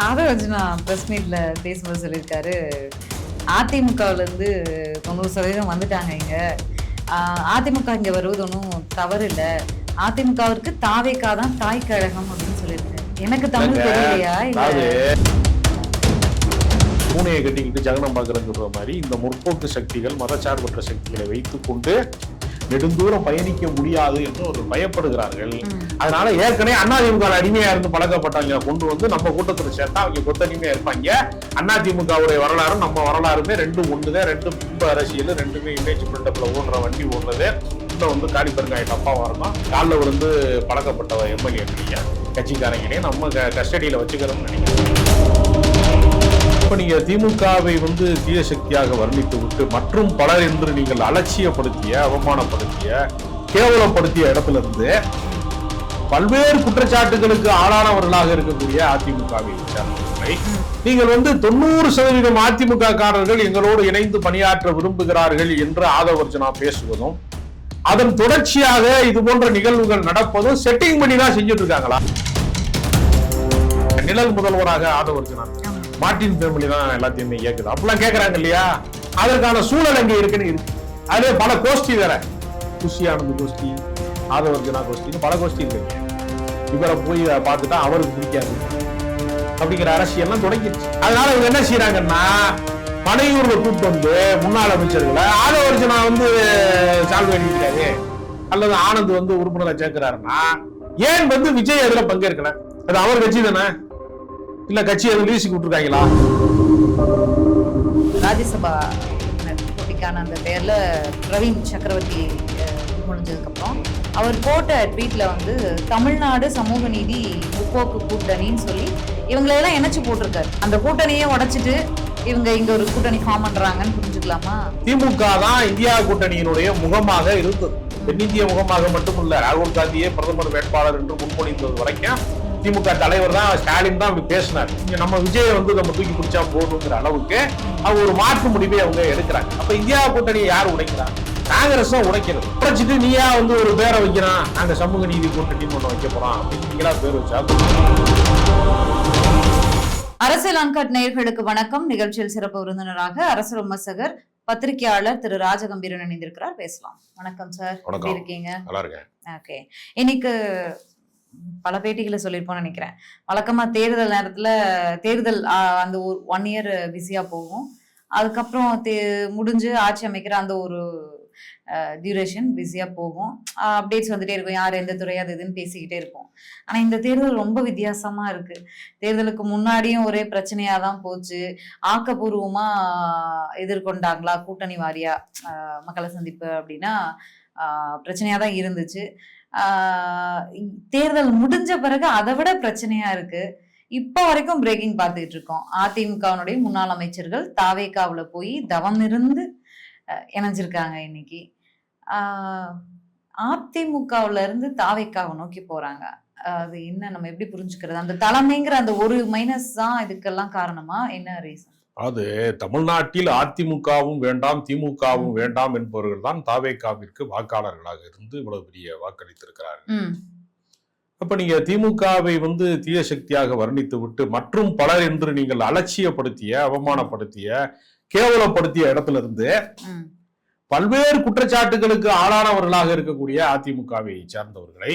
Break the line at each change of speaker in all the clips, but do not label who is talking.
Aadhav Arjuna press மீட்ல பேசும்போது சொல்லியிருக்காரு, அதிமுகவுல இருந்து 90% வந்துட்டாங்க இங்க. அதிமுக இங்க வருவது ஒன்றும் தவறு இல்ல. அதிமுகவிற்கு தாவேகா தான் தாய் கழகம் அப்படின்னு சொல்லியிருக்காரு. எனக்கு தமிழ் தெரியலையா இல்ல
பூனையை கட்டிக்கிட்டு ஜகனம் பார்க்கறன்னு சொல்ற மாதிரி இந்த முற்போக்கு சக்திகள் மதச்சார்பற்ற சக்திகளை வைத்துக் கொண்டு நெடுந்தூரம் பயணிக்க முடியாது என்று ஒரு பயப்படுகிறார்கள். அதனால ஏற்கனவே அதிமுக அடிமையா இருந்து பழக்கப்பட்டவங்க கொண்டு வந்து நம்ம கூட்டத்துல சேர்த்தா அவங்க கொத்தடிமையா இருப்பாங்க. அதிமுகவுடைய வரலாறும் நம்ம வரலாறுமே ரெண்டும் ஒண்ணுதான். ரெண்டும் பிம்ப அரசியல், ரெண்டுமே இமேஜ் பில்டப்ல ஓடுற வண்டி ஓடுறது. இன்னும் வந்து காடி பெருங்காய டப்பாவா இருக்கும். காலில் விழுந்து பழக்கப்பட்ட எம்எல்ஏ கட்சிக்காரங்களே நம்ம கஸ்டடியில வச்சுக்கிறோம்னு நினைக்கிறேன். இப்ப நீங்க திமுகவை வந்து தீய சக்தியாக வர்ணித்து விட்டு மற்றும் பலர் என்று நீங்கள் அலட்சியப்படுத்திய, அவமானப்படுத்திய, கேவலப்படுத்திய இடத்துல இருந்து பல்வேறு குற்றச்சாட்டுகளுக்கு ஆளானவர்களாக இருக்கக்கூடிய அதிமுகவை சார்ந்தவர்களை நீங்கள் வந்து 90% அதிமுக காரர்கள் எங்களோடு இணைந்து பணியாற்ற விரும்புகிறார்கள் என்று ஆதவர்ஜுனா பேசுவதும், அதன் தொடர்ச்சியாக இது போன்ற நிகழ்வுகள் நடப்பதும் செட்டிங் பண்ணி தான் செஞ்சுட்டு இருக்காங்களா? நிழல் முதல்வராக ஆதவர்ஜுனா மார்டின் ஃபேமிலி தான் எல்லாத்தையுமே இயக்குது அப்படிலாம் கேட்கறாங்க இல்லையா? அதற்கான சூழல் அங்கே இருக்குன்னு இருக்கு. அதுல பல கோஷ்டி வேற, குஷி ஆனந்த் கோஷ்டி, ஆதவர்ஜுனா கோஷ்டின்னு பல கோஷ்டி இருக்கு. இவரை போய் பார்த்துட்டா அவருக்கு பிடிக்காது அப்படிங்கிற அரசியல்லாம் தொடங்கிடுச்சு. அதனால இவங்க என்ன செய்யறாங்கன்னா, பனையூர்ல கூப்பிட்டு வந்து முன்னாள் அமைச்சர்களை ஆதவர்ஜுனா வந்து சால்வ் பண்ணிக்கிறாரு அல்லது ஆனந்த் வந்து உறுப்பினரை சேர்க்கிறாருன்னா ஏன் வந்து விஜய் அதுல பங்கேற்கல? அது அவர் கட்சி தானே, இல்ல கட்சி எதுவும் லீஸுக்கு விட்டுருக்காங்களா?
ராஜ்யசபா போட்டிக்கான அந்த பேர்ல பிரவீன் சக்கரவர்த்தி முடிஞ்சதுக்கு அப்புறம் அவர் போட்ட ட்வீட்ல வந்து தமிழ்நாடு சமூக நீதி முற்போக்கு கூட்டணின்னு சொல்லி இவங்களெல்லாம் இணைச்சு போட்டிருக்காரு. அந்த கூட்டணியை உடைச்சிட்டு இவங்க இங்க ஒரு கூட்டணி ஃபார்ம் பண்றாங்கன்னு புரிஞ்சுக்கலாமா?
திமுக தான் இந்தியா கூட்டணியினுடைய முகமாக இருந்தது. தென்னிந்திய முகமாக மட்டுமல்ல, ராகுல் காந்தியே பிரதமர் வேட்பாளர் என்று முன்மொழிந்தது வரைக்கும் திமுக தலைவர் தான் ஸ்டாலின் தான் அப்படி பேசினார். நம்ம விஜயை வந்து நம்ம தூக்கி பிடிச்சா போதுங்கிற அளவுக்கு அவங்க ஒரு மாற்று முடிவை அவங்க எடுக்கிறாங்க. அப்ப இந்தியா கூட்டணியை யார் உடைக்கிறாங்க? காங்கிரஸ் தான் உடைக்கிறது. உடைச்சிட்டு நீயா வந்து ஒரு பேரை வைக்கிறான், நாங்க சமூக நீதி கூட்டணி ஒண்ணு வைக்க போறோம் அப்படிங்களா பேர் வச்சா?
அரசியல் அன்கட் நேயர்களுக்கு வணக்கம். நிகழ்ச்சியில் சிறப்பு விருந்தினராக அரசியல் விமர்சகர் பத்திரிகையாளர் திரு ராஜகம்பீரன் இணைந்திருக்கிறார். பேசலாம். வணக்கம் சார், எப்படி இருக்கீங்க?
நல்லா இருக்கேன்.
ஓகே, இன்னைக்கு பல பேட்டிகளை சொல்லியிருப்போம்னு நினைக்கிறேன். வழக்கமா தேர்தல் நேரத்துல தேர்தல் அந்த ஒரு 1 இயர் பிஸியா போகும். அதுக்கப்புறம் முடிஞ்சு ஆட்சி அமைக்கிற அந்த ஒரு டியூரேஷன் பிஸியா போகும். அப்டேட்ஸ் வந்துட்டே இருக்கும், யார் எந்த துறை அது இதுன்னு பேசிக்கிட்டே இருப்போம். ஆனா இந்த தேர்தல் ரொம்ப வித்தியாசமா இருக்கு. தேர்தலுக்கு முன்னாடியும் ஒரே பிரச்சனையா தான் போச்சு. ஆக்கப்பூர்வமா எதிர்கொண்டாங்களா கூட்டணி வாரியா மக்களை சந்திப்பு அப்படின்னா பிரச்சனையா தான் இருந்துச்சு. தேர்தல் முடிஞ்ச பிறகு அதை விட பிரச்சனையா இருக்கு. இப்ப வரைக்கும் பிரேக்கிங் பார்த்துக்கிட்டு இருக்கோம். அதிமுகவினுடைய முன்னாள் அமைச்சர்கள் தாவேகாவுல போய் தவம் இருந்து இணைஞ்சிருக்காங்க. இன்னைக்கு அதிமுகவுல இருந்து தாவேகாவை நோக்கி போறாங்க. அது என்ன, நம்ம எப்படி புரிஞ்சுக்கிறது? அந்த தலைமைங்கிற அந்த ஒரு மைனஸ் தான் இதுக்கெல்லாம் காரணமா? என்ன ரீசன்?
அது தமிழ்நாட்டில் அதிமுகவும் வேண்டாம் திமுகவும் வேண்டாம் என்பவர்கள் தான் தாவேகாவிற்கு வாக்காளர்களாக இருந்து இவ்வளவு பெரிய வாக்களித்திருக்கிறார்கள். அப்ப நீங்க திமுகவை வந்து தீய சக்தியாக வர்ணித்து விட்டு மற்றும் பலர் என்று நீங்கள் அலட்சியப்படுத்திய, அவமானப்படுத்திய, கேவலப்படுத்திய இடத்துல இருந்து பல்வேறு குற்றச்சாட்டுகளுக்கு ஆளானவர்களாக இருக்கக்கூடிய அதிமுகவை சார்ந்தவர்களை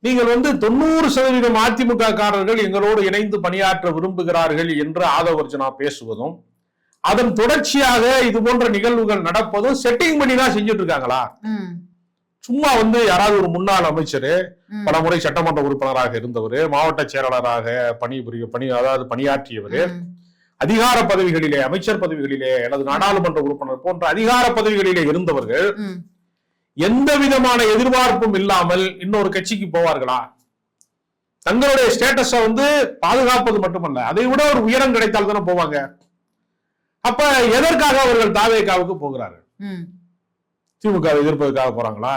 நீங்கள் வந்து 90% அதிமுக காரர்கள் எங்களோடு இணைந்து பணியாற்ற விரும்புகிறார்கள் என்று ஆதவர்ஜுனா பேசுவதும், அதன் தொடர்ச்சியாக இது போன்ற நிகழ்வுகள் நடப்பதும் செட்டிங் பண்ணி தான் செஞ்சுட்டு இருக்காங்களா? சும்மா வந்து யாராவது ஒரு முன்னாள் அமைச்சர், பல முறை சட்டமன்ற உறுப்பினராக இருந்தவர், மாவட்ட செயலாளராக பணியாற்றியவர், அதிகார பதவிகளிலே, அமைச்சர் பதவிகளிலே அல்லது நாடாளுமன்ற உறுப்பினர் போன்ற அதிகார பதவிகளிலே இருந்தவர்கள் எந்த விதமான எதிர்பார்ப்பும் இல்லாமல் இன்னொரு கட்சிக்கு போவார்களா? தங்களுடைய ஸ்டேட்டஸ வந்து பாதுகாப்பது மட்டுமல்ல, அதை விட ஒரு உயரம் கிடைத்தால் தானே போவாங்க. அப்ப எதற்காக அவர்கள் தாவேகாவுக்கு போகிறார்கள்? திமுக எதிர்ப்பதற்காக போறாங்களா?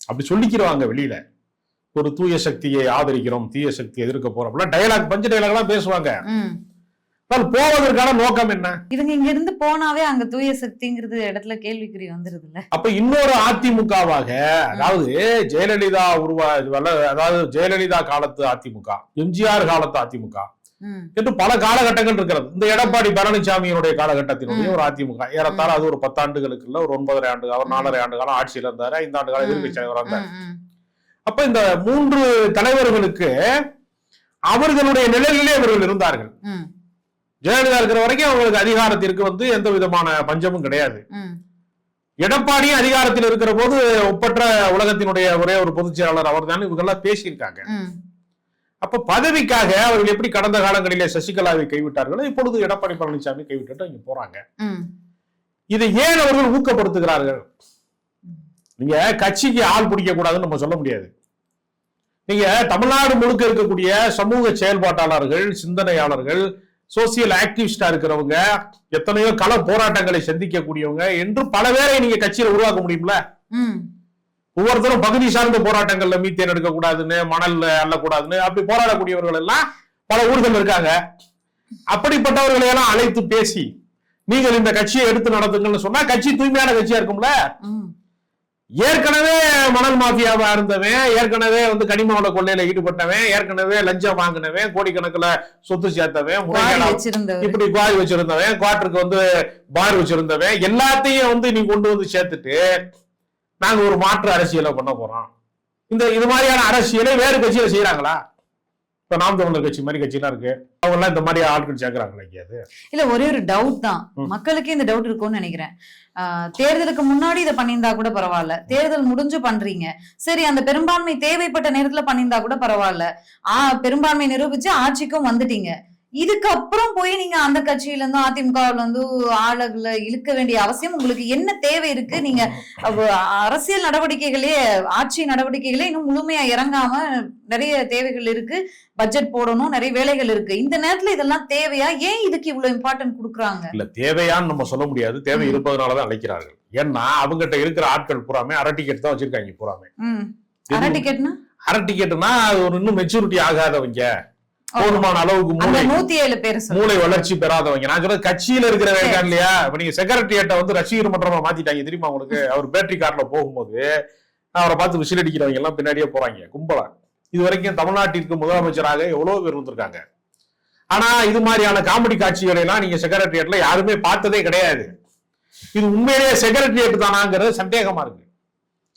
அப்படி சொல்லிக்கிறவாங்க வெளியில. ஒரு தூய சக்தியை ஆதரிக்கிறோம், தீய சக்தியை எதிர்க்க போறோம், டயலாக் பஞ்ச டயலாக் எல்லாம் பேசுவாங்க. போவதற்கான நோக்கம் என்ன?
இவங்க இங்க இருந்து போனாவே அங்க தூய சக்திங்கிறது இடத்துல கேள்விக்குறி வந்துருது இல்ல?
அப்ப இன்னொரு அதிமுகவாக, அதாவது ஜெயலலிதா அதாவது ஜெயலலிதா காலத்து அதிமுக, எம்ஜிஆர் காலத்து அதிமுக, என்று பல காலகட்டங்கள் இருக்கிறது. இந்த எடப்பாடி பழனிசாமியினுடைய காலகட்டத்தினுடைய ஒரு அதிமுக ஏறத்தாழ அது ஒரு 10 ஆண்டுகளுக்கு இல்ல, ஒரு 9.5 ஆண்டு, அவர் 4.5 ஆண்டு காலம் ஆட்சியில் இருந்தாரு, 5 ஆண்டு காலம் எதிர்கட்சி தலைவராக இருந்தார். அப்ப இந்த 3 தலைவர்களுக்கு அவர்களுடைய நிலையிலே அவர்கள் இருந்தார்கள். ஜெயலலிதா இருக்கிற வரைக்கும் அவங்களுக்கு அதிகாரத்திற்கு எந்த விதமான பஞ்சமும் கிடையாது. எடப்பாடியும் அதிகாரத்தில் இருக்கிற போது ஒப்பற்ற உலகத்தினுடைய ஒரே ஒரு பொதுச் செயலாளர் அவர் தான், இவங்கெல்லாம் பேசியிருக்காங்க. அப்ப பதவிக்காக அவர்கள் எப்படி கடந்த காலங்களிலே சசிகலாவை கைவிட்டார்களோ இப்பொழுது எடப்பாடி பழனிசாமி கைவிட்டு இங்க போறாங்க. இதை ஏன் அவர்கள் ஊக்கப்படுத்துகிறார்கள்? நீங்க கட்சிக்கு ஆள் பிடிக்க கூடாதுன்னு நம்ம சொல்ல முடியாது. நீங்க தமிழ்நாடு முழுக்க இருக்கக்கூடிய சமூக செயல்பாட்டாளர்கள், சிந்தனையாளர்கள், சோசியல் ஆக்டிவிஸ்டா இருக்கிறவங்க, எத்தனையோ கள போராட்டங்களை சந்திக்கக்கூடியவங்க என்று பல பேரை நீங்க கட்சியில உருவாக்க முடியும்ல. ஒவ்வொருத்தரும் பகுதி சார்ந்த போராட்டங்கள்ல மீத்தேன் எடுக்கக்கூடாதுன்னு, மணல் அள்ளக்கூடாதுன்னு அப்படி போராடக்கூடியவர்கள் எல்லாம் பல ஊர்கள் இருக்காங்க. அப்படிப்பட்டவர்களை எல்லாம் அழைத்து பேசி நீங்கள் இந்த கட்சியை எடுத்து நடத்துங்கன்னு சொன்னா கட்சி தூய்மையான கட்சியா இருக்கும்ல. ஏற்கனவே மணல் மாஃபியாவா இருந்தவன், ஏற்கனவே கனிம வள கொள்ளையில ஈடுபட்டவன், ஏற்கனவே லஞ்சம் வாங்கினவன், கோடிக்கணக்கில் சொத்து சேர்த்தவன், இப்படி குவாரி வச்சிருந்தவன், குவார்டருக்கு பார் வச்சிருந்தவன், எல்லாத்தையும் நீ கொண்டு சேர்த்துட்டு நாங்க ஒரு மாற்று அரசியலை பண்ண போறோம். இது மாதிரியான அரசியலை வேறு கட்சியில செய்யறாங்களா? இப்ப நாம் தமிழர் கட்சி மாதிரி கட்சிலாம் இருக்கு, அவங்க எல்லாம் இந்த மாதிரி ஆட்கள் சேர்க்கிறாங்களா?
இல்ல, ஒரே ஒரு டவுட் தான், மக்களுக்கே இந்த டவுட் இருக்கும்னு நினைக்கிறேன். தேர்தலுக்கு முன்னாடி இதை பண்ணியிருந்தா கூட பரவாயில்ல, தேர்தல் முடிஞ்சு பண்றீங்க, சரி அந்த பெரும்பான்மை தேவைப்பட்ட நேரத்துல பண்ணியிருந்தா கூட பரவாயில்ல, பெரும்பான்மை நிரூபிச்சு ஆட்சிக்கும் வந்துட்டீங்க, இதுக்கப்புறம் போய் நீங்க அந்த கட்சியில இருந்து அதிமுகவுல இருந்து ஆளுகளை இழுக்க வேண்டிய அவசியம் உங்களுக்கு என்ன தேவை இருக்கு? நீங்க அரசியல் நடவடிக்கைகளே, ஆட்சி நடவடிக்கைகளே இன்னும் முழுமையா இறங்காம நிறைய தேவைகள் இருக்கு, பட்ஜெட் போடணும், நிறைய வேலைகள் இருக்கு, இந்த நேரத்துல இதெல்லாம் தேவையா? ஏன் இதுக்கு இவ்வளவு இம்பார்ட்டன்ட் கொடுக்குறாங்க?
இல்ல, தேவையான்னு நம்ம சொல்ல முடியாது, தேவை இருப்பதனாலதான் அழைக்கிறார்கள். ஏன்னா அவங்ககிட்ட இருக்கிற ஆட்கள் பூராமே அரை டிக்கெட் தான் வச்சிருக்காங்க பூராமே.
அரை டிக்கெட்னா
அது ஒரு இன்னும் மெச்சூரிட்டி ஆகாதவங்க, போதுமான அளவுக்கு மூளை வளர்ச்சி பெறாதவங்க. நான் சொல்றது கட்சியில இருக்கிறவங்க இல்லையா. இப்ப நீங்க செக்ரட்டரியேட்ட ரசிகர் மன்றமா மாத்திட்டாங்க தெரியுமா உங்களுக்கு? அவர் பேட்டரி கார்ல போகும்போது அவரை பார்த்து விசில் அடிக்கிறவங்க எல்லாம் பின்னாடியே போறாங்க கும்பலா. இது வரைக்கும் தமிழ்நாட்டிற்கு முதலமைச்சராக எவ்வளவு பேர் வந்திருக்காங்க. ஆனா இது மாதிரியான காமெடி காட்சிகளை எல்லாம் நீங்க செக்ரட்டரியேட்ல யாருமே பார்த்ததே கிடையாது. இது உண்மையிலேயே செக்ரட்டரியேட் தானாங்கிறது சந்தேகமா இருக்கு.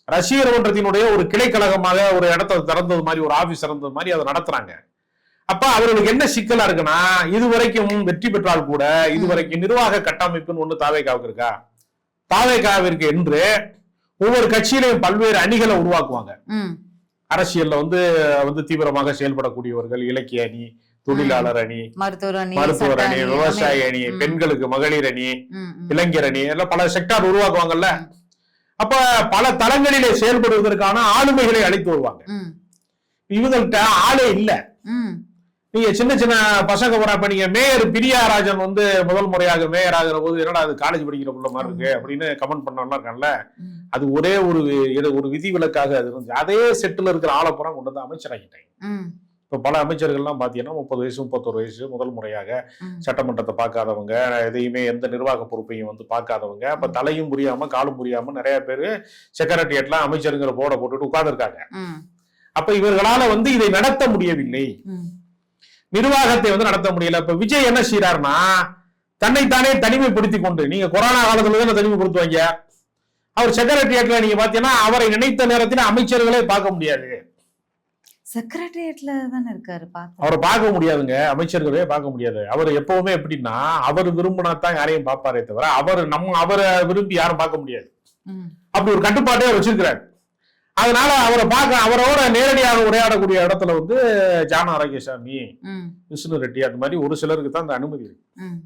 ரசிகர் மன்றத்தினுடைய ஒரு கிளைக்கழகமாக ஒரு இடத்த திறந்தது மாதிரி, ஒரு ஆபீஸ் திறந்தது மாதிரி அதை நடத்துறாங்க. அப்ப அவர்களுக்கு என்ன சிக்கலா இருக்குன்னா, இதுவரைக்கும் வெற்றி பெற்றால் கூட இதுவரைக்கும் நிர்வாக கட்டமைப்புன்னு ஒண்ணு தாவேகாவுக்கு இருக்கா? தாவேகாவிற்கு என்று ஒவ்வொரு கட்சியிலையும் பல்வேறு அணிகளை உருவாக்குவாங்க. அரசியல்ல தீவிரமாக செயல்படக்கூடியவர்கள், இலக்கிய அணி, தொழிலாளர் அணி, மருத்துவர் அணி, விவசாய அணி, பெண்களுக்கு மகளிர் அணி, இளைஞர் அணி, எல்லாம் பல செக்டார் உருவாக்குவாங்கல்ல. அப்ப பல தளங்களிலே செயல்படுவதற்கான ஆளுமைகளை அழைத்து வருவாங்க. இவங்கள்ட்ட ஆளே இல்ல. நீங்க சின்ன சின்ன பசங்க போறப்ப நீங்க மேயர் பிரியாராஜன் முதல் முறையாக மேயர் ஆகிற போது என்னடா அது காலேஜ் படிக்கிற புள்ள மாதிரி இருக்கு அப்படின்னு கமெண்ட் பண்ணலாம் இருக்கான்ல. அது ஒரே ஒரு விதிவிலக்காக அது இருந்துச்சு. அதே செட்டுல இருக்கிற ஆளப்புறம் கொண்டு வந்து அமைச்சராகிட்டாங்க. இப்ப பல அமைச்சர்கள்லாம் பாத்தீங்கன்னா 30 வயசு 31 வயசு முதல் முறையாக சட்டமன்றத்தை பார்க்காதவங்க, எதையுமே எந்த நிர்வாக பொறுப்பையும் பார்க்காதவங்க. அப்ப தலையும் புரியாம காலும் புரியாம நிறைய பேரு செக்ரட்டரியேட்லாம் அமைச்சருங்கிற போர்டை போட்டுட்டு உட்கார்ந்து இருக்காங்க. அப்ப இவர்களால இதை நடத்த முடியவில்லை, நிர்வாகத்தை நடத்த முடியல. இப்ப விஜய் என்ன செய்யறாருன்னா, தன்னைத்தானே தனிமைப்படுத்தி கொண்டு, நீங்க கொரோனா காலத்துல தான் தனிமைப்படுத்துவாங்க, அவர் செக்ரட்டரியேட்ல நீங்க பாத்தீங்கன்னா அவரை நினைத்த நேரத்தில் அமைச்சர்களே பார்க்க முடியாது.
செக்ரட்டரியேட்ல தானே இருக்காரு,
அவரை பார்க்க முடியாதுங்க, அமைச்சர்களே பார்க்க முடியாது. அவர் எப்பவுமே எப்படின்னா அவர் விரும்பினா தான் யாரையும் பார்ப்பாரே தவிர அவரை விரும்பி யாரும் பார்க்க முடியாது. அப்படி ஒரு கட்டுப்பாட்டே வச்சிருக்கிறார். அதனால அவரோட நேரடியாக உரையாடக்கூடிய இடத்துல ஜான ஆரோக்கியசாமி, விஷ்ணு ரெட்டி, அந்த மாதிரி ஒரு சிலருக்கு தான் அந்த அனுமதி இருக்கு,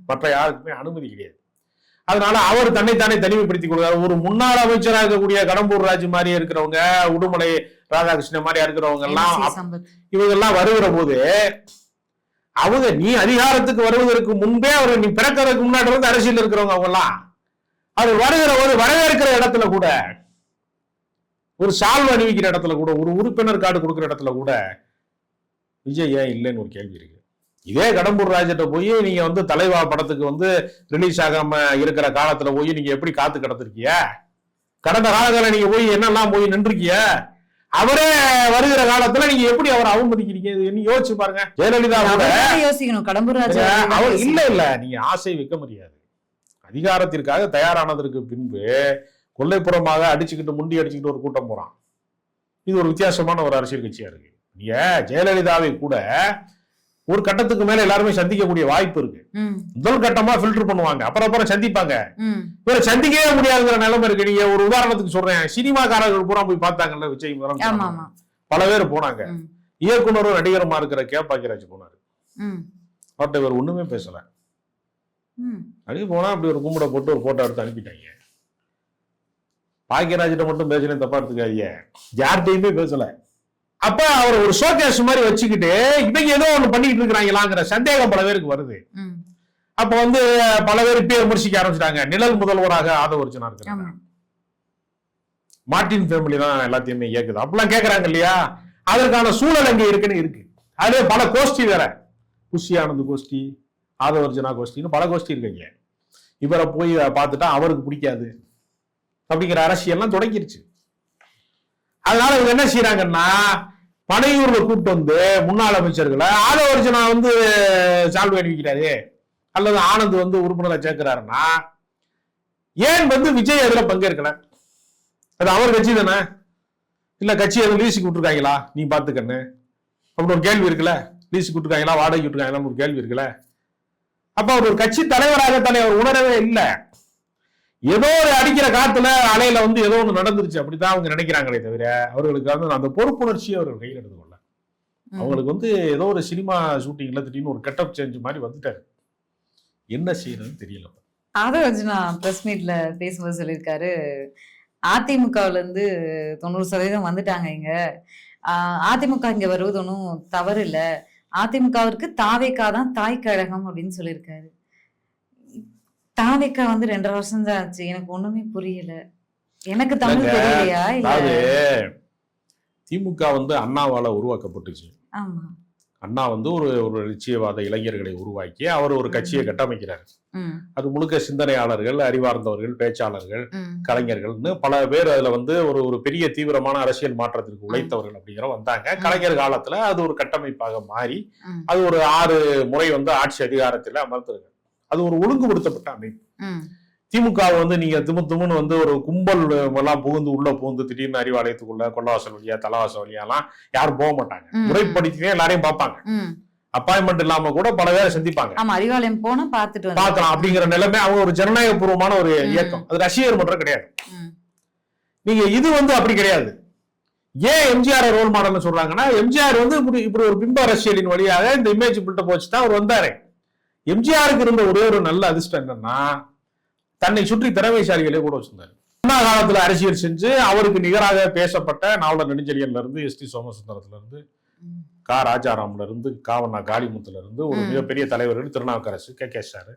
மற்ற யாருக்குமே அனுமதி கிடையாது. அதனால அவர் தன்னைத்தானே தனிமைப்படுத்திக் கொள்வார். ஒரு முன்னாள் அமைச்சராக இருக்கக்கூடிய கடம்பூர் ராஜு மாதிரி இருக்கிறவங்க, உடுமலை ராதாகிருஷ்ணன் மாதிரி இருக்கிறவங்க எல்லாம், இவங்க எல்லாம் வருகிற போது நீ அதிகாரத்துக்கு வருவதற்கு முன்பே அவர் நீ பிறக்கிறதுக்கு முன்னாடி அரசியல் இருக்கிறவங்க அவங்க எல்லாம் அவர் வருகிற போது வரவேற்கிற இடத்துல கூட, ஒரு சால்வ் அணிவிக்கிற இடத்துல கூட, ஒரு உறுப்பினர் கார்டு கொடுக்கிற இடத்துல கூட விஜய் ஏன் இல்லைன்னு ஒரு கேள்வி இருக்கு. இதே கடம்பூர் ராஜிட்ட போய் நீங்க தலைவா படத்துக்கு ரிலீஸ் ஆகாம இருக்கிற காலத்துல போய் நீங்க எப்படி காத்து கிடந்திருக்கிய? கடந்த காலத்துல நீங்க போய் என்னெல்லாம் போய் நின்றுக்கிய? அவரே வருகிற காலத்துல நீங்க எப்படி அவரை அவமதிக்கிறீங்க? இது யோசிச்சு பாருங்க. ஜெயலலிதா கூட
யோசிக்கணும். கடம்பூர் ராஜா
அவர் இல்ல நீங்க ஆசை வைக்க முடியாது. அதிகாரத்திற்காக தயாரானதற்கு பின்பு கொல்லைப்புறமாக அடிச்சுக்கிட்டு முண்டி அடிச்சுக்கிட்டு ஒரு கூட்டம் போறான். இது ஒரு வித்தியாசமான ஒரு அரசியல் கட்சியா இருக்கு. நீங்க ஜெயலலிதாவை கூட ஒரு கட்டத்துக்கு மேல எல்லாருமே சந்திக்கக்கூடிய வாய்ப்பு இருக்கு. முதல் கட்டமா ஃபில்டர் பண்ணுவாங்க, அப்புறம் சந்திப்பாங்க. இவரை சந்திக்கவே முடியாதுங்கிற நிலைமை இருக்கு. நீங்க ஒரு உதாரணத்துக்கு சொல்றேன், சினிமாக்காரர்கள் பூரா போய் பார்த்தாங்கல்ல விஜய் முதலமைச்சர், பல பேர் போனாங்க. இயக்குனரும் நடிகருமா இருக்கிற கே பாக்கியராஜ் போனாரு. அவர்கிட்ட இவர் ஒண்ணுமே பேசல. அப்படி போனா அப்படி ஒரு கும்பிட போட்டு ஒரு போட்டோ எடுத்து அனுப்பிட்டாங்க. பாக்கியராஜிட்ட மட்டும் பேசுறேன், தப்பா எடுத்துக்காதீங்க, யார்கிட்டயுமே பேசல. அப்ப அவர் ஒரு ஷோகேஸ் மாதிரி வச்சுக்கிட்டு இவங்க ஏதோ ஒண்ணு பண்ணிட்டு இருக்கிறாங்களாங்கிற சந்தேகம் பல பேருக்கு வருது. அப்ப பல பேர் இப்பயே விமர்சிக்க ஆரம்பிச்சிட்டாங்க. நிழல் முதல்வராக ஆதவர்ஜனா இருக்கிறாங்க, மார்டின் ஃபேமிலி தான் எல்லாத்தையுமே இயக்குது அப்படிலாம் கேட்கறாங்க இல்லையா? அதற்கான சூழல் அங்க இருக்குன்னு இருக்கு. அதுல பல கோஷ்டி வேற, குஷி ஆனந்த் கோஷ்டி, ஆதவர்ஜனா கோஷ்டின்னு பல கோஷ்டி இருக்கீங்க. இவரை போய் பார்த்துட்டா அவருக்கு பிடிக்காது அப்படிங்கிற அரசியல்லாம் தொடங்கிருச்சு. அதனால இவங்க என்ன செய்யறாங்கன்னா, பனையூர்ல கூப்பிட்டு முன்னாள் அமைச்சர்களை ஆதவர்ஜனா சால்வை அணிவிக்கிறாரு அல்லது ஆனந்த் உறுப்பினரை சேர்க்கிறாருன்னா, ஏன் விஜய் அதுல பங்கேற்கல? அது அவர் கட்சி தானே, இல்ல கட்சி எதுவும் லீஸுக்கு விட்டுருக்காங்களா நீ பாத்துக்கன்னு அப்படின்னு ஒரு கேள்வி இருக்குல்ல. லீஸுக்கு விட்டுருக்காங்களா, வாடகைக்கு விட்டுருக்காங்களா ஒரு கேள்வி இருக்குல்ல. அப்ப அவர் ஒரு கட்சி தலைவராகத்தானே அவர் உணரவே இல்லை. ஏதோ ஒரு அடிக்கிற காத்துல அலையில ஏதோ ஒண்ணு நடந்துருச்சு அப்படித்தான் அவங்க நினைக்கிறாங்களே தவிர, அவர்களுக்கு அந்த பொறுப்புணர்ச்சியை அவர்கள் கையில் எடுத்துக்கொள்ள. அவங்களுக்கு ஏதோ ஒரு சினிமா ஷூட்டிங்ல திடீர்னு ஒரு கெட்டப் சேஞ்ச் மாதிரி வந்துட்டாரு. என்ன செய்யறதுன்னு தெரியல.
ஆதவர்ஜனா பிரஸ் மீட்ல பேசும்போது சொல்லியிருக்காரு, அதிமுகவுல 90% வந்துட்டாங்க இங்க, அதிமுக இங்க வருவது ஒன்றும் தவறு இல்ல, அதிமுகவிற்கு தாவேகா தான் தாய் கழகம் அப்படின்னு சொல்லியிருக்காரு. தாவேக்கா 2.5 வருஷம் தான் ஆச்சு. எனக்கு ஒண்ணுமே புரியல. எனக்கு தமிழ் தெரியலையா?
திமுக அண்ணாவால உருவாக்கப்பட்டுச்சு.
ஆமா,
அண்ணா ஒரு லட்சியவாத இளைஞர்களை உருவாக்கி அவர் ஒரு கட்சியை கட்டமைக்கிறார். அது முழுக்க சிந்தனையாளர்கள், அறிவார்ந்தவர்கள், பேச்சாளர்கள், கலைஞர்கள்னு பல பேர் அதுல ஒரு பெரிய தீவிரமான அரசியல் மாற்றத்திற்கு உழைத்தவர்கள் அப்படிங்கிற வந்தாங்க. கலைஞர் காலத்துல அது ஒரு கட்டமைப்பாக மாறி அது ஒரு 6 முறை ஆட்சி அதிகாரத்துல அமர்ந்திருக்கு. அது ஒரு ஒழுங்குபடுத்தப்பட்ட அமைப்பு. திமுக நீங்க திமுன்னு ஒரு கும்பல் எல்லாம் உள்ள புகுந்து திடீர்னு அறிவாலயத்துக்குள்ள கொள்ளவாசல் வழியா தலைவாசல் வழியாலாம் யாரும் போக மாட்டாங்க. முறைப்படுத்தினே எல்லாரையும் பார்ப்பாங்க. அப்பாயின்மெண்ட் இல்லாம கூட பல பேரை சந்திப்பாங்க.
அறிவாலயம் போனா பார்க்கலாம்
அப்படிங்கிற நிலைமை. அவங்க ஒரு ஜனநாயக பூர்வமான ஒரு இயக்கம். அது ரசிகர் மன்றம் கிடையாது. நீங்க இது அப்படி கிடையாது. ஏன் எம்ஜிஆர் ரோல் மாடல்னு சொல்றாங்கன்னா, எம்ஜிஆர் இப்படி ஒரு பிம்ப அரசியலின் வழியாக இந்த இமேஜ் பில்டப் வச்சுதான் அவர் வந்தாரு. எம்ஜிஆருக்கு இருந்த ஒரே ஒரு நல்ல அதிர்ஷ்டம் என்னன்னா, தன்னை சுற்றி திறமைசாலிகளே கூட வச்சிருந்தாரு. அண்ணா காலத்துல அரசியல் செஞ்சு அவருக்கு நிகராக பேசப்பட்ட நாவலர் நெடுஞ்செழியன்ல இருந்து, எஸ்.டி. சோமசுந்தரத்துல இருந்து, கா. ராஜாராம்ல இருந்து, காவண்ணா காளிமுத்துல இருந்து ஒரு மிகப்பெரிய தலைவர்கள், திருநாவுக்கரசு, கே. சார்,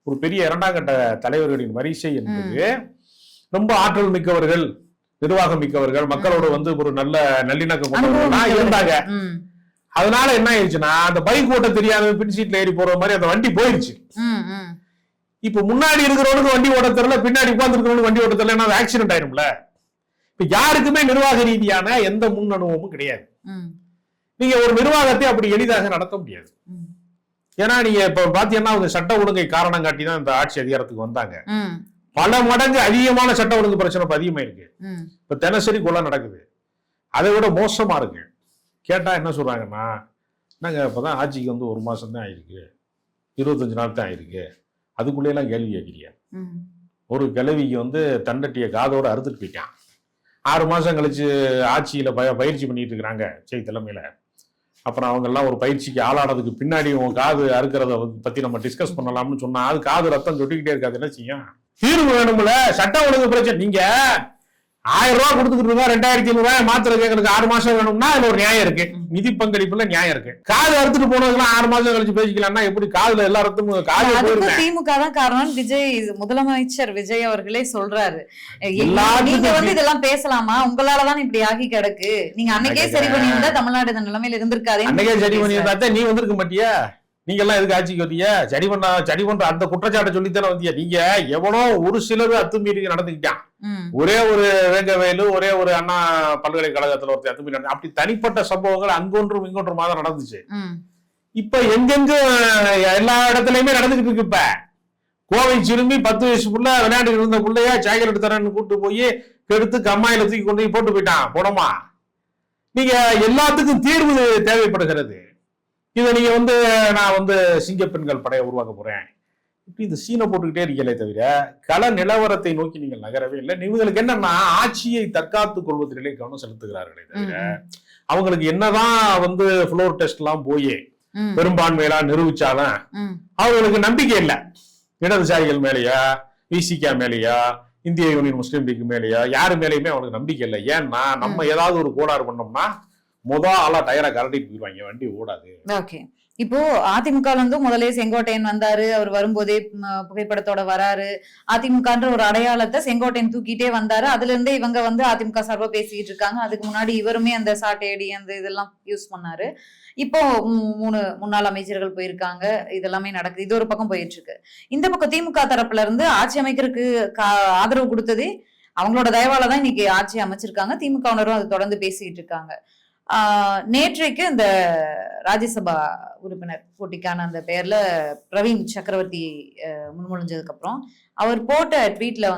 ஒரு பெரிய 2ஆம் கட்ட தலைவர்களின் வரிசை என்பது ரொம்ப ஆற்றல் மிக்கவர்கள், நிர்வாகம் மிக்கவர்கள், மக்களோட ஒரு நல்ல நல்லிணக்கம் கொண்டவர்களா இருந்தாங்க. அதனால என்ன ஆயிடுச்சுன்னா, அந்த பைக் ஓட்ட தெரியாத பின் சீட்ல ஏறி போற மாதிரி அந்த வண்டி போயிருச்சு. இப்ப முன்னாடி இருக்கிறவனுக்கு வண்டி ஓட்ட தெரியல, பின்னாடி உட்கார்ந்து இருக்கிறவனுக்கு வண்டி ஓட்ட தெரியல, ஆக்சிடென்ட் ஆயிரும்ல. இப்ப யாருக்குமே நிர்வாக ரீதியான எந்த முன் அனுபவமும் கிடையாது. நீங்க ஒரு நிர்வாகத்தை அப்படி எளிதாக நடத்த முடியாது. ஏன்னா நீங்க இப்ப பாத்தீங்கன்னா அவங்க சட்ட ஒழுங்கை காரணம் காட்டி தான் இந்த ஆட்சி அதிகாரத்துக்கு வந்தாங்க. பல மடங்கு அதிகமான சட்ட ஒழுங்கு பிரச்சனை அதிகமா இருக்கு. இப்ப தினசரி கொலை நடக்குது, அதை விட மோசமா இருக்கு. கேட்டா என்ன சொல்றாங்கன்னா, என்னங்க இப்பதான் ஆட்சிக்கு 1 மாசம் தான் ஆயிருக்கு, 25 நாள் தான் ஆயிருக்கு, அதுக்குள்ளே எல்லாம் கேள்வி கேட்கிறியா? ஒரு கிழவிக்கு தண்டட்டிய காதோட அறுத்துட்டு போயிட்டான். 6 மாசம் கழிச்சு ஆட்சியில பயிற்சி பண்ணிட்டு இருக்கிறாங்க விஜய் தலைமையில. அப்புறம் அவங்க எல்லாம் ஒரு பயிற்சிக்கு ஆளானதுக்கு பின்னாடி உன் காது அறுக்கிறத பத்தி நம்ம டிஸ்கஸ் பண்ணலாம்னு சொன்னா, அது காது ரத்தம் சொட்டிக்கிட்டே இருக்காது. என்ன செய்யும்? தீர்வு வேணும்ல. சட்ட ஒழுங்கு பிரச்சனை. நீங்க 1000 ரூபாய் கொடுத்துட்டு 2500 ரூபாய் மாத்திரை கேட்கறதுக்கு 6 மாசம் வேணும்னா அதுல ஒரு நியாயம் இருக்கு. நிதி பங்களிப்புல நியாயம் இருக்கு. காது அறுத்துட்டு போனதுலாம் 6 மாசம் கழிச்சு பேசிக்கலாம்னா எப்படி? காதுல எல்லா ரத்தமும் காது போயிருக்கு.
திமுக தான் காரணம் விஜய் முதலமைச்சர் விஜய் அவர்களே சொல்றாரு. நீங்க இதெல்லாம் பேசலாமா? உங்களாலதான் இப்படி ஆகி கிடக்கு. நீங்க அன்னைக்கே சரி பண்ணியிருந்தா தமிழ்நாடு இந்த நிலைமையில இருந்திருக்காரு.
அன்னைக்கே சரி பண்ணியிருந்தா நீ வந்திருக்க மாட்டியா? நீங்க எல்லாம் எதுக்கு ஆட்சிக்கு வந்தீங்க? சரி பண்ற அந்த குற்றச்சாட்டை சொல்லித்தானே வந்தீங்க. நீங்க எவனோ ஒரு சிலர் அத்துமீறி நடந்துக்கிட்டான். ஒரே ஒரு வேங்கவேலு, ஒரே ஒரு அண்ணா பல்கலைக்கழகத்துல ஒருத்தர் அத்துமீறி நடந்து, அப்படி தனிப்பட்ட சம்பவங்கள் அங்கொன்றும் இங்கொன்றும் தான் நடந்துச்சு. இப்ப எங்கெங்க எல்லா இடத்துலயுமே நடந்துகிட்டு இருக்கு. இப்ப கோவை சிறுமி 10 வயசுக்குள்ள விளையாண்டு இருந்த பிள்ளையா சாய்கல் எடுத்துறேன்னு கூட்டு போய் கெடுத்து கம்மாயில தூக்கி கொண்டு போய் போட்டு போயிட்டான். போனோமா? நீங்க எல்லாத்துக்கும் தீர்வு தேவைப்படுகிறது. இதை நீங்க நான் சிங்க பெண்கள் படையை உருவாக்க போறேன் இப்படி இந்த சீனை போட்டுக்கிட்டே இருக்கீங்களே தவிர கள நிலவரத்தை நோக்கி நீங்கள் நகரவே இல்லை. இவங்களுக்கு என்னன்னா ஆட்சியை தற்காத்துக் கொள்வதிலே கவனம் செலுத்துகிறார்களே தவிர அவங்களுக்கு என்னதான் ஃப்ளோர் டெஸ்ட் எல்லாம் போய் பெரும்பான்மையெல்லாம் நிரூபிச்சாலும் அவங்களுக்கு நம்பிக்கை இல்லை. இடதுசாரிகள் மேலேயா, விசிகா மேலேயா, இந்திய யூனியன் முஸ்லீம் லீக் மேலேயா, யாரு மேலேயுமே அவனுக்கு நம்பிக்கை இல்லை. ஏன்னா நம்ம ஏதாவது ஒரு கோளாறு பண்ணோம்னா ஆளா டயரை கரண்டிட்டு போயிடுவாங்க, வண்டி ஓடாது.
ஓகே, இப்போ அதிமுக முதலே செங்கோட்டையன் வந்தாரு. அவர் வரும்போதே புகைப்படத்தோட வராரு. அதிமுகன்ற ஒரு அடையாளத்தை செங்கோட்டையன் தூக்கிட்டே வந்தாரு. அதுல இருந்தே இவங்க அதிமுக சார்பா பேசிக்கிட்டு இருக்காங்க. அதுக்கு முன்னாடி இவருமே அந்த சாட்டையடி அந்த இதெல்லாம் யூஸ் பண்ணாரு. இப்போ 3 முன்னாள் அமைச்சர்கள் போயிருக்காங்க. இதெல்லாமே நடக்குது. இது ஒரு பக்கம் போயிட்டு இருக்கு. இந்த பக்கம் திமுக தரப்புல இருந்து ஆட்சி அமைக்கிறதுக்கு ஆதரவு கொடுத்ததே அவங்களோட தயவாலதான் இன்னைக்கு ஆட்சி அமைச்சிருக்காங்க. திமுகவினரும் அதை தொடர்ந்து பேசிக்கிட்டு இருக்காங்க. நேற்றைக்கு இந்த ராஜ்யசபா உறுப்பினர் போட்டிக்கான அந்த பெயர்ல பிரவீன் சக்கரவர்த்தி முன்மொழிஞ்சதுக்கு அப்புறம் அவர் போட்ட ட்வீட்ல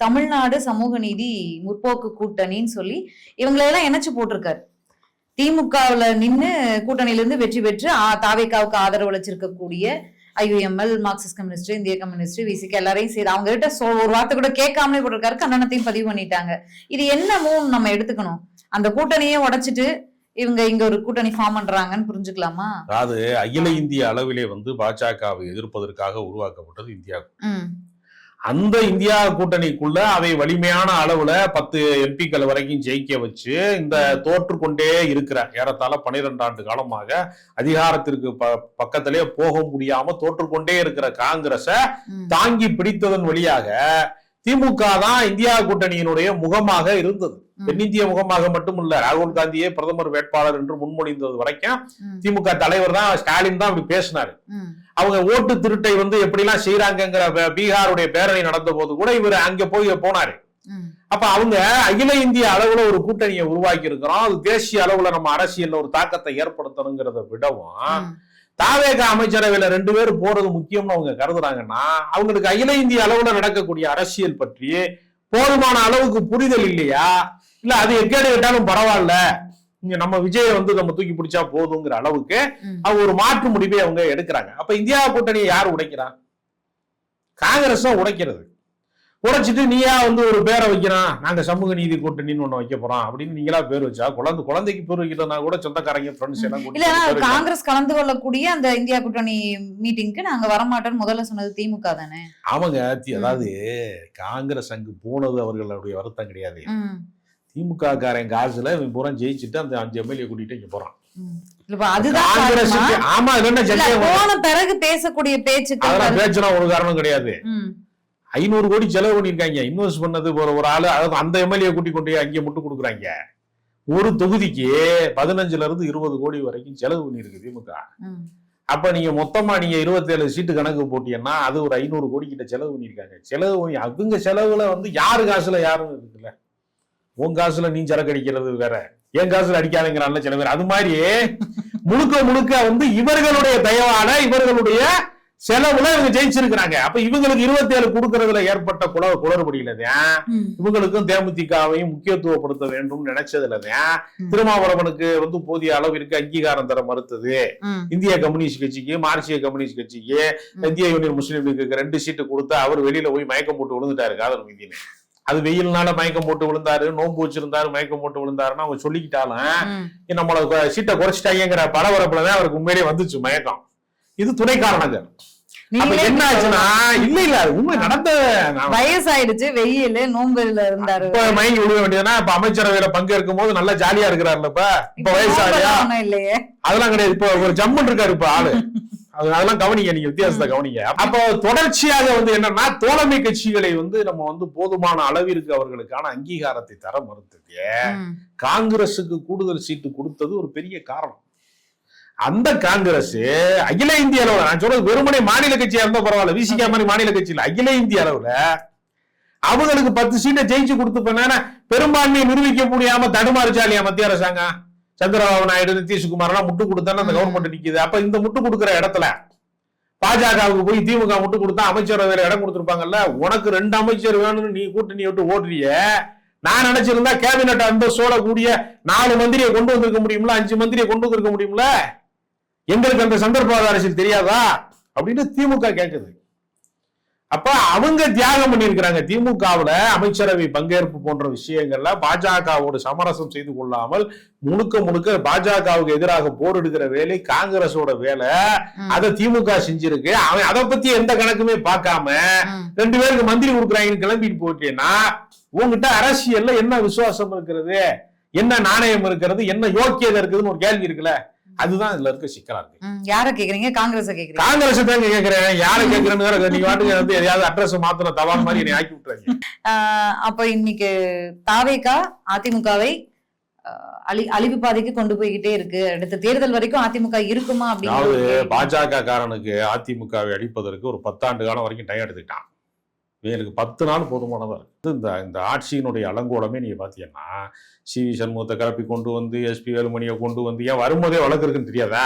தமிழ்நாடு சமூக நீதி முற்போக்கு கூட்டணின்னு சொல்லி இவங்களெல்லாம் இணைச்சு போட்டிருக்காரு. திமுகவுல நின்று கூட்டணியில இருந்து வெற்றி பெற்று தாவேகாவுக்கு ஆதரவு அளிச்சிருக்கக்கூடிய IUML, மார்க்சிஸ்ட் கம்யூனிஸ்ட், இந்திய கம்யூனிஸ்ட், விசிக எல்லாரையும் செய்து அவங்க கிட்ட ஒரு வார்த்தை கூட கேட்காமலே போட்டிருக்காரு. கண்டனத்தையும் பதிவு பண்ணிட்டாங்க. இது என்ன மூணு நம்ம எடுத்துக்கணும்? அந்த கூட்டணியே உடைச்சிட்டு இவங்க இங்க ஒரு கூட்டணி ஃபார்ம் பண்றாங்கன்னு புரிஞ்சுக்கலாமா?
அதாவது அகில இந்திய அளவிலே பாஜகவை எதிர்ப்பதற்காக உருவாக்கப்பட்டது இந்தியா. அந்த இந்தியா கூட்டணிக்குள்ள அவை வலிமையான அளவுல 10 எம்பிக்கள் வரைக்கும் ஜெயிக்க வச்சு இந்த தோற்று கொண்டே இருக்கிற ஏறத்தாழ 12 ஆண்டு காலமாக அதிகாரத்திற்கு பக்கத்திலே போக முடியாம தோற்றுக்கொண்டே இருக்கிற காங்கிரஸ தாங்கி பிடித்ததன் வழியாக திமுக தான் இந்தியா கூட்டணியினுடைய முகமாக இருந்தது. தென்னிந்திய முகமாக மட்டுமல்ல, ராகுல் காந்தியே பிரதமர் வேட்பாளர் என்று முன்மொழிந்தது வரைக்கும் திமுக தலைவர் தான் ஸ்டாலின் தான் அப்படி பேசினாரு. அவங்க ஓட்டு திருட்டை எப்படிலாம் செய்யறாங்கிற பீகாருடைய பேரணி நடந்த போது கூட இவர் அங்க போனாரு. அப்ப அவங்க அகில இந்திய அளவுல ஒரு கூட்டணியை உருவாக்கி இருக்கிறோம். அது தேசிய அளவுல நம்ம அரசியல்ல ஒரு தாக்கத்தை ஏற்படுத்தணுங்கிறத விடவும் தாவேக அமைச்சரவையில 2 பேர் போறது முக்கியம்னு அவங்க கருதுறாங்கன்னா அவங்களுக்கு அகில இந்திய அளவுல நடக்கக்கூடிய அரசியல் பற்றி போதுமான அளவுக்கு புரிதல் இல்லையா? இல்ல அது எக்கேடு கேட்டாலும் பரவாயில்ல, இங்க நம்ம விஜயை நம்ம தூக்கி பிடிச்சா போதுங்கிற அளவுக்கு அவங்க ஒரு மாற்று முடிவை அவங்க எடுக்கிறாங்க. அப்ப இந்தியா கூட்டணியை யார் உடைக்கிறா? காங்கிரஸ் உடைக்கிறது. உடைச்சிட்டு நீயா ஒரு பேரை வைக்கிறான், நாங்க சமூக நீதி கூட்டணின்னு ஒண்ணு வைக்க போறோம் அப்படின்னு நீங்களா பேர் வச்சா குழந்தைக்கு பேர் வைக்கிறதுனா கூட சொந்தக்காரங்க ஃப்ரெண்ட்ஸ் எல்லாம்
காங்கிரஸ் கலந்து கொள்ளக்கூடிய அந்த இந்தியா கூட்டணி மீட்டிங்க்கு நாங்க வரமாட்டோம்னு முதல்ல சொன்னது திமுக தானே.
அவங்க அதாவது காங்கிரஸ் அங்கு போனது அவர்களுடைய வருத்தம் கிடையாது. திமுக காரன் காசுல இவன் பூரா ஜெயிச்சுட்டு அந்த 5 எம்எல்ஏ கூட்டிட்டு இங்க போறான்.
பிறகு பேசக்கூடிய
பேச்சுனா ஒரு காரணம் கிடையாது. 500 கோடி செலவு பண்ணிருக்காங்க. இன்வெஸ்ட் பண்ணது ஒரு ஆளு, அதாவது அந்த எம்எல்ஏ கூட்டி கொண்டு அங்கே முட்டு கொடுக்குறாங்க. ஒரு தொகுதிக்கு 15 இருந்து 20 கோடி வரைக்கும் செலவு பண்ணிருக்கு திமுக. அப்ப நீங்க மொத்தமா நீங்க 27 சீட்டு கணக்கு போட்டீங்கன்னா அது ஒரு 500 கோடி கிட்ட செலவு பண்ணிருக்காங்க. செலவு பண்ணி அவங்க செலவுல யாரு காசுல யாரும் இருக்குல்ல. உன் காசுல நீ சரக்கு அடிக்கிறது வேற, என் காசுல அடிக்காதுங்கிறான்ல சில பேர். அது மாதிரி முழுக்க இவர்களுடைய தயவால இவர்களுடைய செலவுல இவங்க ஜெயிச்சிருக்கிறாங்க. அப்ப இவங்களுக்கு 27 கொடுக்கறதுல ஏற்பட்ட குளறுபடியிலதான் இவங்களுக்கும் தேமுதிகவையும் முக்கியத்துவப்படுத்த வேண்டும் நினைச்சதுலதான் திருமாவளவனுக்கு போதிய அளவிற்கு அங்கீகாரம் தர மறுத்தது. இந்திய கம்யூனிஸ்ட் கட்சிக்கு, மார்க்சிய கம்யூனிஸ்ட் கட்சிக்கு, இந்திய யூனியன் முஸ்லீம் லீக்கு 2 சீட்டு கொடுத்து அவர் வெளியில போய் மயக்கம் போட்டு விழுந்துட்டாரு காதல் மீதின்னு. அது வெயில்னால மயக்கம் போட்டு விழுந்தாரு, நோன்பு வச்சிருந்தாரு, மயக்கம் போட்டு விழுந்தாருன்னு அவங்க சொல்லிக்கிட்டாலும் நம்மள சீட்டை குறைச்சிட்டாங்கிற பரபரப்புலதான் அவருக்கு உண்மையிலேயே வந்துச்சு மயக்கம். இது துணை காரணங்கள். என்ன ஆச்சுன்னா இல்ல உண்மை நடந்த
வயசாயிடுச்சு, வெயில நோம்புல இருந்தாரு,
மயங்கி விழுக வேண்டியதுன்னா இப்ப அமைச்சரவையில பங்கேற்கும் போது நல்லா ஜாலியா இருக்கிறாருல்ல. இப்ப வயசாரியா இல்லையே, அதெல்லாம் கிடையாது. இப்ப ஒரு ஜம்முன் இருக்காரு இப்ப ஆளு. அதெல்லாம் கவனிங்க, நீங்க வித்தியாசத்தை கவனிங்க. அப்போ தொடர்ச்சியாக என்னன்னா தோழமை கட்சிகளை நம்ம போதுமான அளவிற்கு அவர்களுக்கான அங்கீகாரத்தை தர மறுத்தது. காங்கிரசுக்கு கூடுதல் சீட்டு கொடுத்தது ஒரு பெரிய காரணம். அந்த காங்கிரஸ் அகில இந்திய அளவுல, நான் சொல்றது வெறுமனே மாநில கட்சியா இருந்தா பரவாயில்ல, விசிகா மாதிரி மாநில கட்சியில அகில இந்திய அளவுல அவங்களுக்கு 10 சீட்டை ஜெயிச்சு கொடுத்து பெரும்பான்மையை நிரூபிக்க முடியாம தடுமாறுச்சாலியா மத்திய அரசாங்கம். சந்திரபாபு நாயுடு, நிதிஷ்குமார் எல்லாம் முட்டு கொடுத்தானே அந்த கவர்மெண்ட் நிக்குது. அப்ப இந்த முட்டு கொடுக்குற இடத்துல பாஜகவுக்கு போய் திமுக முட்டு கொடுத்தா அமைச்சரவையில இடம் கொடுத்திருப்பாங்கல்ல. உனக்கு 2 அமைச்சர் வேணும்னு நீ கூட்டணி விட்டு ஓடுறிய. நான் நினைச்சிருந்தா கேபினட் அந்த சோழக்கூடிய 4 மந்திரியை கொண்டு வந்திருக்க முடியும்ல, 5 மந்திரியை கொண்டு வந்திருக்க முடியும்ல. எங்களுக்கு அந்த சந்தர்ப்பவாத அரசியல் தெரியாதா அப்படின்னு திமுக கேட்குது. அப்ப அவங்க தியாகம் பண்ணியிருக்கிறாங்க. திமுகவுல அமைச்சரவை பங்கேற்பு போன்ற விஷயங்கள்ல பாஜகவோடு சமரசம் செய்து கொள்ளாமல் முழுக்க முழுக்க பாஜகவுக்கு எதிராக போரிடுகிற வேலை காங்கிரஸோட வேலை. அதை திமுக செஞ்சிருக்கு. அவன் அதை பத்தி எந்த கணக்குமே பார்க்காம 2 பேருக்கு மந்திரி கொடுக்குறாங்கன்னு கிளம்பிட்டு போயிட்டேன்னா உங்ககிட்ட அரசியல்ல என்ன விசுவாசம் இருக்கிறது, என்ன நாணயம் இருக்கிறது, என்ன யோக்கியதை இருக்குதுன்னு ஒரு கேள்வி இருக்குல்ல. அதுதான் இதுல இருக்க சிக்கலா இருக்கு.
யார கேக்குறீங்க? காங்கிரஸ் கேக்குறீங்க?
காங்கிரஸ் தான் கேக்குறேன். யார கேக்குறேன்னு நீங்க வாட்டுக்கு வந்து எதையாவது அட்ரஸ் மாத்தின தவான் மாதிரி என்னை ஆக்கி விட்டுறாங்க.
அப்ப இன்னைக்கு தாவேகா அதிமுகவை அழிவு பாதைக்கு கொண்டு போய்கிட்டே இருக்கு. அடுத்த தேர்தல் வரைக்கும் அதிமுக இருக்குமா
அப்படின்னு பாஜக காரனுக்கு அதிமுகவை அடிப்பதற்கு ஒரு 10 ஆண்டு காலம் வரைக்கும் டைம் எடுத்துக்கிட்டான். எனக்கு 10 நாள் போதுமானதா இருக்கு. இந்த ஆட்சியினுடைய அலங்கோலமே நீங்க பாத்தீங்கன்னா சி.வி. சண்முகத்தை கிளப்பி கொண்டு வந்து எஸ்.பி. வேலுமணியை கொண்டு வந்து ஏன் வரும்போதே வழக்கு இருக்குன்னு தெரியாதா?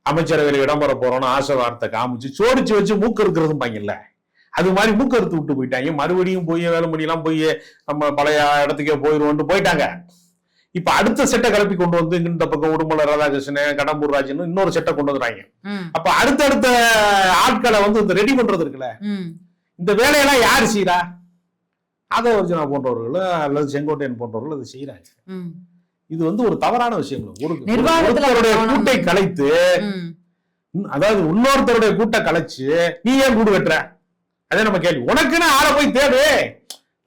அமைச்சரவையில் இடம்பெற போறோம்னு ஆசை வார்த்தை காமிச்சு சோடிச்சு வச்சு மூக்கு இருக்கிறதும் பாங்கல்ல. அது மாதிரி மூக்கு அறுத்து விட்டு போயிட்டாங்க. மறுபடியும் போய் வேலுமணி எல்லாம் போய் நம்ம பழைய இடத்துக்கே போயிடுவோம்னு போயிட்டாங்க. இப்ப அடுத்த செட்டை கிளப்பி கொண்டு வந்து இந்த பக்கம் உடுமலை ராதாகிருஷ்ணன், கடம்பூர் ராஜன் இன்னொரு செட்டை கொண்டு வந்துறாங்க. அப்ப அடுத்தடுத்த ஆட்களை வந்து இந்த ரெடி பண்றது இருக்குல்ல, இந்த வேலையெல்லாம் யாரு செய்யறா? ஆதவர்ஜனா போன்றவர்கள் அல்லது செங்கோட்டையன் போன்றவர்கள் அது செய்யறாங்க. இது வந்து ஒரு தவறான விஷயம். ஒருத்தருடைய கூட்டை கலைத்து, அதாவது இன்னொருத்தருடைய கூட்டை கலைச்சு நீ ஏன் கூடு வெட்டுற? அதே நம்ம கேள்வி. உனக்குன்னு ஆளை போய் தேடு.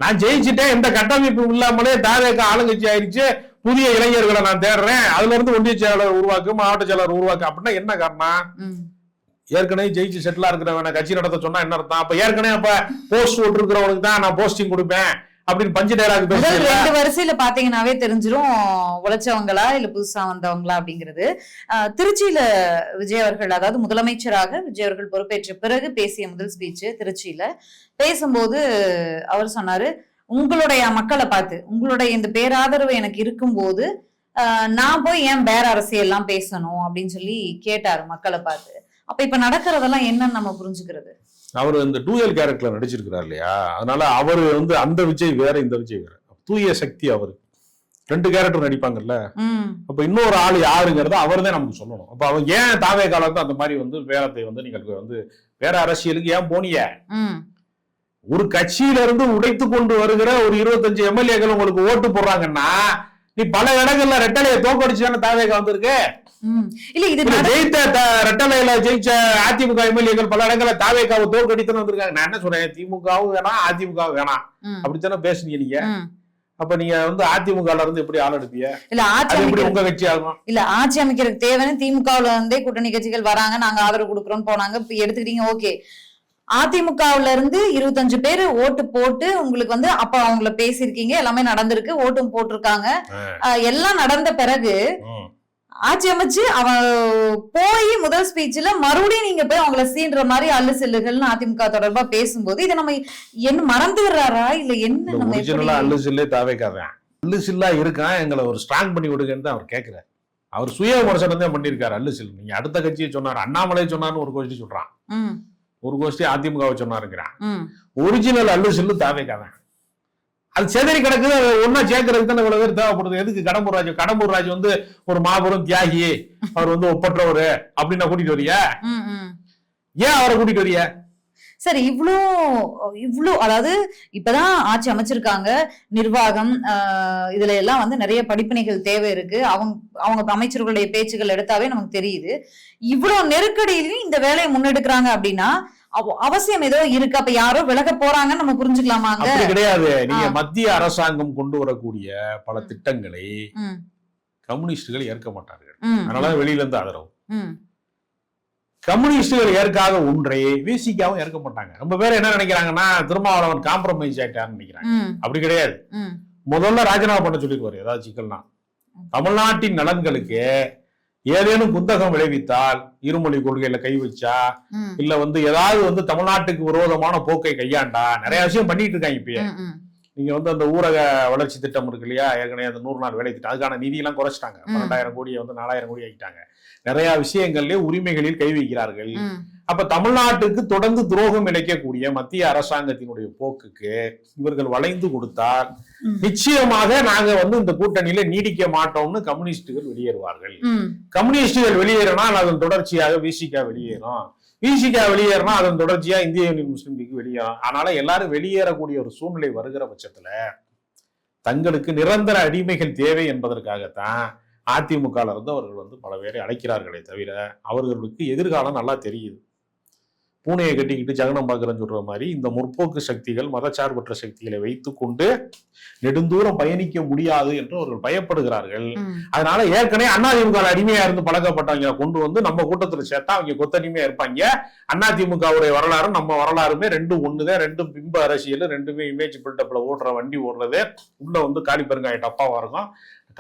நான் ஜெயிச்சுட்டேன், எந்த கட்டமைப்பு இல்லாமலே தாவேக ஆளுங்கட்சி ஆயிடுச்சு, புதிய இளைஞர்களை நான் தேடுறேன், அதுல இருந்து ஒன்றிய செயலாளர் உருவாக்கு, மாவட்ட செயலாளர் உருவாக்கு அப்படின்னா என்ன காரணம்? ஏற்கனவே ஜெயிச்சு செட்டிலா இருக்கிறவன கட்சி நடத்த சொன்னா என்ன அர்த்தம்? அப்ப ஏற்கனவே அப்ப போஸ்ட் ஓட்டு இருக்கிறவனுக்கு தான் நான் போஸ்டிங் கொடுப்பேன் அப்படின்னு பஞ்சு டைலாக் பேசுறேன்.
2 வரிசையில பாத்தீங்கன்னாவே தெரிஞ்சிரும் உழைச்சவங்களா இல்ல புதுசா வந்தவங்களா அப்படிங்கிறது. திருச்சியில விஜய் அவர்கள், அதாவது முதலமைச்சராக விஜய் அவர்கள் பொறுப்பேற்ற பிறகு பேசிய முதல் ஸ்பீச் திருச்சியில பேசும்போது அவர் சொன்னாரு, உங்களுடைய மக்களை பார்த்து, உங்களுடைய இந்த பேராதரவு எனக்கு இருக்கும்போது நான் போய் ஏன் வேற அரசியல் எல்லாம் பேசணும் அப்படின்னு சொல்லி கேட்டாரு மக்களை பார்த்து. அப்ப இப்ப நடக்கிறதெல்லாம் என்னன்னு நம்ம புரிஞ்சுக்கிறது.
அவர் இந்த டூயல் கேரக்டர்ல நடிச்சிருக்கிறார் இல்லையா, அதனால அவரு வந்து அந்த விஜய் வேற, இந்த விஜய் வேற. தூய சக்தி அவரு 2 கேரக்டர் நடிப்பாங்கல்ல. அப்ப இன்னொரு ஆள் யாருங்கிறத அவர் தான் நமக்கு சொல்லணும். அப்ப அவங்க ஏன் தாவே காலத்து அந்த மாதிரி வந்து வேலத்தை வந்து நீங்க வந்து வேற அரசியலுக்கு ஏன் போனீங்க? ஒரு கட்சியில இருந்து உடைத்து கொண்டு வருகிற ஒரு 25 எம்எல்ஏக்கள் உங்களுக்கு ஓட்டு போடுறாங்கன்னா நீ பல இடங்கள்ல ரெட்டலையை தோக்கடிச்சுதானே தாவேகா வந்திருக்கு.
இல்ல இது
ஜெயித்த ரெட்டலையில ஜெயிச்ச அதிமுக எம்எல்ஏக்கள் பல இடங்கள்ல தாவேகாவை தோக்கடித்து வந்திருக்காங்க. நான் என்ன சொல்றேன், திமுகவும் வேணாம் அதிமுகவும் வேணாம் அப்படித்தானே பேசுனீங்க நீங்க. அப்ப நீங்க வந்து அதிமுக இருந்து எப்படி ஆள் எடுப்பீங்க?
இல்ல ஆட்சி
உங்க கட்சி ஆகும்.
இல்ல ஆட்சி அமைக்கிறதுக்கு தேவைன்னு திமுகவுல இருந்தே கூட்டணி கட்சிகள் வராங்க, நாங்க ஆதரவு கொடுக்குறோம்னு போனாங்க. இப்ப எடுத்துக்கிட்டீங்க, ஓகே. அதிமுகவுல இருந்து 25 பேர் ஓட்டு போட்டு உங்களுக்கு வந்து அப்ப அவங்கள பேசிருக்கீங்க, எல்லாமே நடந்திருக்கு, ஓட்டும் போட்டிருக்காங்க. எல்லாம் நடந்த பிறகு ஆட்சி அமைச்சு அவன் போய் முதல் ஸ்பீச்ல மறுபடியும் நீங்க போய் அவங்கள சீன்ற மாதிரி அல்லு செல்லுகள்னு அதிமுக தொடர்பா பேசும்போது இதை நம்ம என்ன மறந்துடுறாரா இல்ல என்ன?
நம்ம அல்லு சில்லே தாவேக்காதான் அல்லு சில்லா இருக்கான், எங்களை ஒரு ஸ்ட்ராங் பண்ணி விடுங்கன்னு தான் அவர் கேட்கிறார். அவர் சுய விமர்சனம் தான் பண்ணிருக்காரு அல்லு சில். நீங்க அடுத்த கட்சியை சொன்னாரு, அண்ணாமலை சொன்னார்னு ஒரு கோஷ்டி சொல்றான், ஒரு கோஷ்டி அதிமுகவை சொன்னாருங்கிறான். ஒரிஜினல் அல்லு சில்லு தாவேக்காதான். அது செதறி கிடக்குது, ஒன்னா சேர்க்கறதுக்கு தான் இவ்வளவு பேர் தேவைப்படுது. எதுக்கு கடம்பூர் ராஜ் வந்து ஒரு மாபெரும் தியாகி, அவர் வந்து ஒப்பற்றவர் அப்படின்னா கூட்டிட்டு வரிய? ஏன் அவரை கூட்டிட்டு வரிய?
சரி, இவ்வளோ அதாவது இப்பதான் ஆட்சி அமைச்சிருக்காங்க, நிர்வாகம் இதுல எல்லாம் வந்து நிறைய படிப்பினைகள் தேவை இருக்கு. அவங்க அமைச்சர்களுடைய பேச்சுகள் எடுத்தாவே நமக்கு தெரியுது. இவ்வளவு நெருக்கடியிலையும் இந்த வேலையை முன்னெடுக்கிறாங்க அப்படின்னா அவசியம் ஏதோ இருக்கு. அப்ப யாரோ விலக போறாங்கன்னு நம்ம புரிஞ்சுக்கலாமாங்க?
கிடையாது. நீங்க மத்திய அரசாங்கம் கொண்டு வரக்கூடிய பல திட்டங்களை கம்யூனிஸ்டுகள் ஏற்க மாட்டார்கள், அதனால வெளியில இருந்து ஆதரவு. கம்யூனிஸ்டுகள் ஏற்காத ஒன்றை விசிகாவும் ஏற்க மாட்டாங்க. ரொம்ப பேர் என்ன நினைக்கிறாங்கன்னா திருமாவளவன் காம்ப்ரமைஸ் ஆயிட்டாருன்னு நினைக்கிறாங்க. அப்படி கிடையாது. முதல்ல ராஜினாமா பண்ண சொல்லிடுவாரு ஏதாவது சிக்கல்னா. தமிழ்நாட்டின் நலன்களுக்கு ஏதேனும் குந்தகம் விளைவித்தால், இருமொழி கொள்கையில கை வச்சா,
ம்,
இல்ல ஏதாவது தமிழ்நாட்டுக்கு விரோதமான போக்கை கையாண்டா, நிறைய விஷயம் பண்ணிட்டு இருக்காங்க இப்பயே.
ம், ம்,
நீங்க அந்த ஊரக வளர்ச்சி திட்டம் இருக்கு இல்லையா, ஏற்கனவே அந்த 100 நாள் வேலை திட்டம், அதுக்கான நிதி எல்லாம் குறைச்சிட்டாங்க.
ம்,
12,000 கோடியை 4,000 கோடி ஆக்கிட்டாங்க. நிறைய விஷயங்கள்லயே உரிமைகளில் கை வைக்கிறார்கள்.
ம்,
அப்ப தமிழ்நாட்டுக்கு தொடர்ந்து துரோகம் இழைக்கக்கூடிய மத்திய அரசாங்கத்தினுடைய போக்குக்கு இவர்கள் வளைந்து கொடுத்தால்
ம்,
நிச்சயமாக நாங்க இந்த கூட்டணியில நீடிக்க மாட்டோம்னு கம்யூனிஸ்டுகள் வெளியேறுவார்கள்.
ம்,
கம்யூனிஸ்டுகள் வெளியேறினால் அதன் தொடர்ச்சியாக விசிக வெளியேறும். விசிக வெளியேறினா அதன் தொடர்ச்சியா இந்திய யூனியன் முஸ்லீம் லீக் வெளியேறும். அதனால எல்லாரும் வெளியேறக்கூடிய ஒரு சூழ்நிலை வருகிற பட்சத்துல தங்களுக்கு நிரந்தர அடிமைகள் தேவை என்பதற்காகத்தான் அதிமுக இருந்து அவர்கள் பல பேரை அழைக்கிறார்களே தவிர அவர்களுக்கு எதிர்காலம் நல்லா தெரியுது. பூனையை கட்டிக்கிட்டு ஜகனம் பார்க்கறேன்னு சொல்ற மாதிரி இந்த முற்போக்கு சக்திகள் மதச்சார்பற்ற சக்திகளை வைத்துக்கொண்டு நெடுந்தூரம் பயணிக்க முடியாது என்று அவர்கள் பயப்படுகிறார்கள்.
ம்,
அதனால ஏற்கனவே அதிமுக அடிமையா இருந்து பழக்கப்பட்டவங்க கொண்டு நம்ம கூட்டத்துல சேர்த்தா அவங்க கொத்தடிமையா இருப்பாங்க. அதிமுகவுடைய வரலாறு நம்ம வரலாறுமே ரெண்டும் ஒண்ணுதான். ரெண்டும் பிம்ப அரசியல், ரெண்டுமே இமேஜ் பில்டப்ல ஓடுற வண்டி ஓடுறது, உள்ள காலி பெருங்காய டப்பாவா இருக்கும்.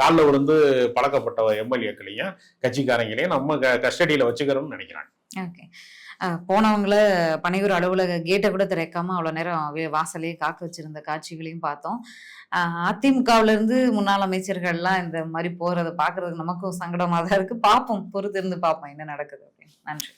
காலில் விழுந்து பழக்கப்பட்ட எம்எல்ஏக்களையும் கட்சிக்காரங்களையும் நம்ம கஸ்டடியில வச்சுக்கிறோம்னு நினைக்கிறாங்க.
ஓகே. போனவங்கள பனையூர் அலுவலக கேட்டை கூட திறக்காம அவ்வளவு நேரம் வாசலையே காக்க வச்சிருந்த காட்சிகளையும் பார்த்தோம். அதிமுகவுல இருந்து முன்னாள் அமைச்சர்கள்லாம் இந்த மாதிரி போறதை பாக்குறது நமக்கும் சங்கடமா தான் இருக்கு. பார்ப்போம், பொறுத்து இருந்து பார்ப்போம் என்ன நடக்குது அப்படின்னு. நன்றி.